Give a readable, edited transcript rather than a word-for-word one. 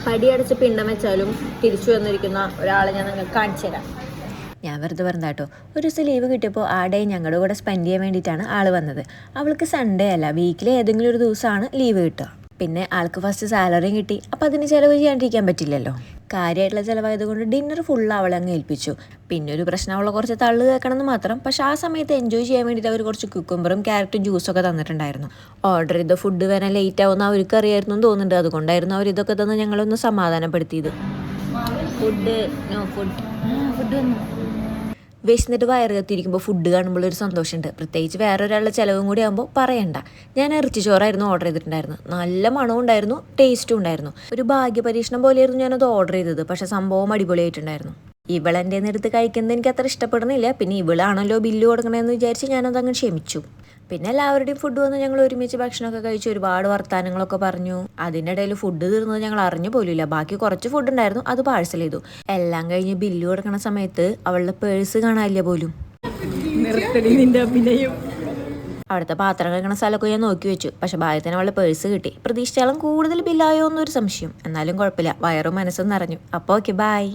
പടിയടച്ച് പിണ്ടം വെച്ചാലും തിരിച്ചു വന്നിരിക്കുന്ന ഒരാളെ ഞാൻ നിങ്ങൾക്ക് കാണിച്ചു തരാം. ഞാൻ വെറുതെ പറഞ്ഞ കേട്ടോ. ഒരു ദിവസം ലീവ് കിട്ടിയപ്പോൾ ആ ഡേ ഞങ്ങളുടെ കൂടെ സ്പെൻഡ് ചെയ്യാൻ വേണ്ടിയിട്ടാണ് ആൾ വന്നത്. അവൾക്ക് സൺഡേ അല്ല, വീക്കിലെ ഏതെങ്കിലും ഒരു ദിവസമാണ് ലീവ് കിട്ടുക. പിന്നെ ആൾക്ക് ഫസ്റ്റ് സാലറിയും കിട്ടി. അപ്പോൾ അതിന് ചിലവ് ചെയ്യാണ്ടിരിക്കാൻ പറ്റില്ലല്ലോ. കാര്യമായിട്ടുള്ള ചിലവായതുകൊണ്ട് ഡിന്നർ ഫുൾ അവളെ അങ്ങ് ഏൽപ്പിച്ചു. പിന്നെ ഒരു പ്രശ്നം, അവളെ കുറച്ച് തള്ളു കേൾക്കണമെന്ന് മാത്രം. പക്ഷേ ആ സമയത്ത് എൻജോയ് ചെയ്യാൻ വേണ്ടിയിട്ട് അവർ കുറച്ച് കുക്കുംബറും ക്യാരറ്റും ജ്യൂസൊക്കെ തന്നിട്ടുണ്ടായിരുന്നു. ഓർഡർ ചെയ്ത ഫുഡ് വരാൻ ലേറ്റ് ആവുമെന്ന് അവർക്ക് അറിയായിരുന്നു എന്ന് തോന്നുന്നുണ്ട്. അതുകൊണ്ടായിരുന്നു അവർ ഇതൊക്കെ തന്ന് ഞങ്ങളൊന്ന് സമാധാനപ്പെടുത്തിയത്. ഫുഡ് വന്നു. വിശന്നിട്ട് വയറ് കത്തിയിരിക്കുമ്പോൾ ഫുഡ് കാണുമ്പോൾ ഒരു സന്തോഷമുണ്ട്. പ്രത്യേകിച്ച് വേറൊരാളുടെ ചിലവും കൂടി ആകുമ്പോൾ പറയണ്ട. ഞാൻ ഇറച്ചി ചോറായിരുന്നു ഓർഡർ ചെയ്തിട്ടുണ്ടായിരുന്നു. നല്ല മണവും ഉണ്ടായിരുന്നു, ടേസ്റ്റും ഉണ്ടായിരുന്നു. ഒരു ഭാഗ്യപരീക്ഷണം പോലെയായിരുന്നു ഞാനത് ഓർഡർ ചെയ്തത്. പക്ഷേ സംഭവം അടിപൊളിയായിട്ടുണ്ടായിരുന്നു. ഇവളെൻ്റെ എടുത്ത് കഴിക്കുന്നത് എനിക്ക് അത്ര ഇഷ്ടപ്പെടുന്നില്ല. പിന്നെ ഇവളാണല്ലോ ബില്ല് കൊടുക്കണമെന്ന് വിചാരിച്ച് ഞാനതങ്ങ് ക്ഷമിച്ചു. പിന്നെ എല്ലാവരുടെയും ഫുഡ് വന്ന് ഞങ്ങൾ ഒരുമിച്ച് ഭക്ഷണമൊക്കെ കഴിച്ച് ഒരുപാട് വർത്തമാനങ്ങളൊക്കെ പറഞ്ഞു. അതിനിടയിൽ ഫുഡ് തീർന്നത് ഞങ്ങൾ അറിഞ്ഞു പോലില്ല. ബാക്കി കുറച്ച് ഫുഡ് ഉണ്ടായിരുന്നു, അത് പാഴ്സൽ ചെയ്തു. എല്ലാം കഴിഞ്ഞ് ബില്ല് കൊടുക്കണ സമയത്ത് അവളുടെ പേഴ്സ് കാണാനില്ല പോലും. അവിടുത്തെ പാത്രം കഴിക്കണ സ്ഥലമൊക്കെ ഞാൻ നോക്കി വെച്ചു. പക്ഷെ ഭാഗ്യത്തിന് അവളുടെ പേഴ്സ് കിട്ടി. പ്രതീക്ഷിച്ചാലും കൂടുതൽ ബില്ലായോ എന്നൊരു സംശയം. എന്നാലും കുഴപ്പമില്ല, വയറും മനസ്സും നിറഞ്ഞു. അപ്പോൾ ഓക്കെ, ബൈ.